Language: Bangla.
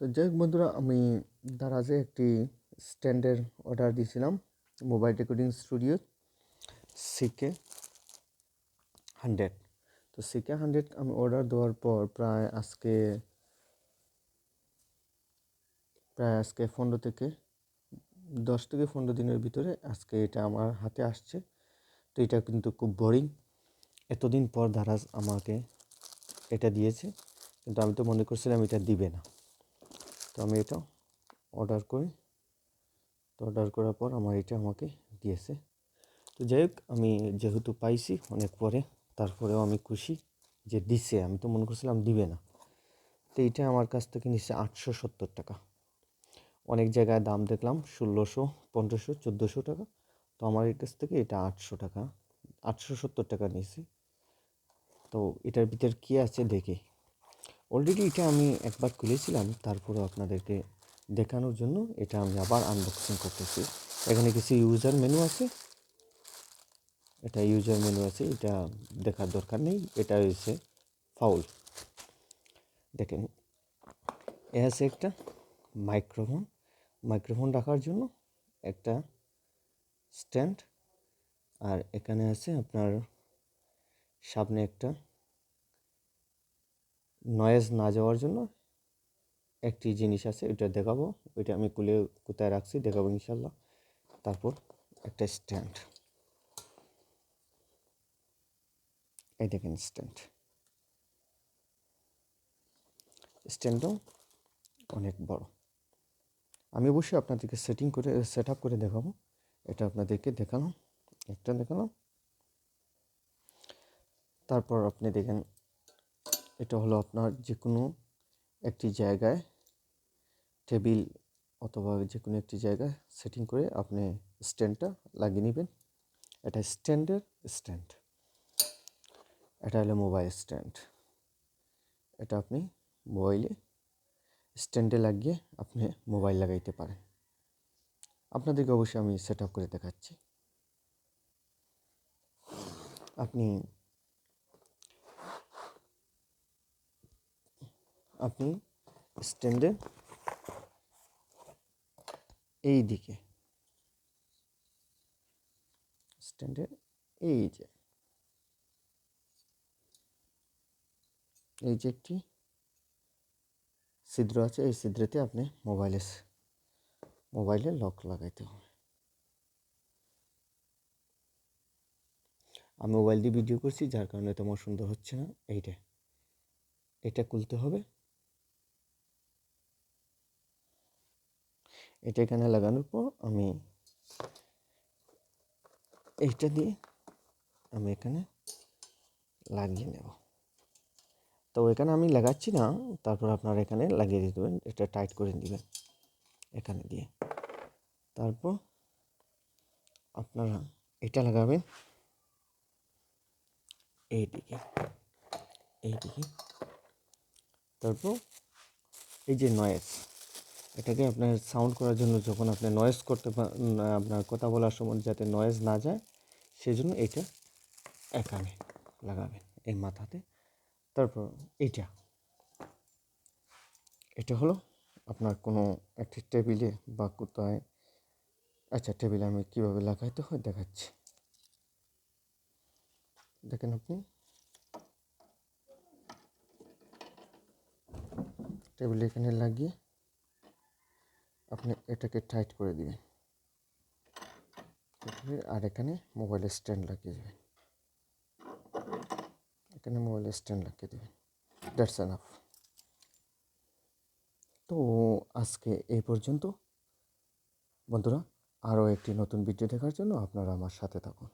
তো যাই হোক বন্ধুরা, আমি দারাজে একটি স্ট্যান্ডের অর্ডার দিয়েছিলাম, মোবাইল রেকর্ডিং স্টুডিও Ck-100। তো Ck-100 আমি অর্ডার দেওয়ার পর প্রায় আজকে 10 থেকে 15 দিনের ভিতরে আজকে এটা আমার হাতে আসছে। তো এটা কিন্তু খুব বোরিং। এতদিন পর দারাজ আমাকে এটা দিয়েছে, কিন্তু আমি তো মনে করছিলাম এটা দিবে না। তো আমি এটা অর্ডার করি, তো অর্ডার করার পর আমার এটা আমাকে দিয়েছে। তো যাই হোক, আমি যেহেতু পাইছি অনেক পরে, তারপরেও আমি খুশি যে দিছে। আমি তো মনে করছিলাম দিবে না। তো এইটা আমার কাছ থেকে নিচ্ছে 870 টাকা। অনেক জায়গায় দাম দেখলাম 1600, 1500, 1400 টাকা। তো আমার কাছ থেকে এটা 870 টাকা নিয়েছি। তো এটার ভিতর কী আছে দেখি। অলরেডি এটা আমি একবার খুলেছিলাম, তারপরে আপনাদেরকে দেখানোর জন্য এটা আমি আবার আনবক্সিং করতেছি। এখানে কিছু ইউজার মেনু আছে, এটা দেখার দরকার নেই। এটা হচ্ছে ফাউল। দেখেন, এ আছে একটা মাইক্রোফোন রাখার জন্য একটা স্ট্যান্ড, আর এখানে আছে আপনার সামনে একটা নয়েজ না যাওয়ার জন্য একটি জিনিস আছে, ওইটা দেখাবো। ওইটা আমি খুলে কোথায় রাখছি দেখাবো ইনশাল্লাহ। তারপর একটা স্ট্যান্ড, এই দেখেন স্ট্যান্ডও অনেক বড়। আমি অবশ্যই আপনাদেরকে সেট আপ করে দেখাবো। এটা আপনাদেরকে দেখালাম। তারপর আপনি দেখেন, এটা হলো আপনার যে কোনো একটি জায়গায়, টেবিল অথবা যে কোনো একটি জায়গায় সেটিং করে আপনি স্ট্যান্ডটা লাগিয়ে নেবেন। এটা স্ট্যান্ড। এটা হলো মোবাইল স্ট্যান্ড। এটা আপনি মোবাইলে স্ট্যান্ডে লাগিয়ে আপনি মোবাইল লাগাইতে পারেন। আপনাদেরকে অবশ্যই আমি সেট আপ করে দেখাচ্ছি। আপনি স্ট্যান্ডে এই দিকে, স্ট্যান্ডের এই যে একটি ছিদ্র আছে, এই ছিদ্রতে আপনি মোবাইলে লক লাগাইতে হবে। আমি মোবাইল দিয়ে ভিডিও করছি, যার কারণে তোমার সুন্দর হচ্ছে না। এটা খুলতে হবে। এটা এখানে লাগানোর পর আমি এইটা দিয়ে আমি এখানে লাগিয়ে নেব। তো এখানে আমি লাগাচ্ছি না, তারপর আপনারা এখানে লাগিয়ে দিতে দেবেন। এটা টাইট করে দিবেন এখানে দিয়ে। তারপর আপনারা এটা লাগাবেন এইদিকে। তারপর এই যে নয়েজ, এটাকে আপনার সাউন্ড করার জন্য, যখন আপনি নয়েজ করতে আপনার কথা বলার সময় যাতে নয়েজ না যায়, সেজন্য এটা এখানে লাগাবেন, এই মাথাতে। তারপর এটা হলো আপনার কোনো একটি টেবিলে বা কোথায়। আচ্ছা, টেবিলে আমি কীভাবে লাগাইতে হয় দেখাচ্ছি। দেখেন, আপনি টেবিলে এখানে লাগিয়ে আপনি এটাকে টাইট করে দিবেন, আর এখানে মোবাইলের স্ট্যান্ড লাগিয়ে দেবেন। That's enough. তো আজকে এই পর্যন্ত বন্ধুরা। আরও একটি নতুন ভিডিও দেখার জন্য আপনারা আমার সাথে থাকুন।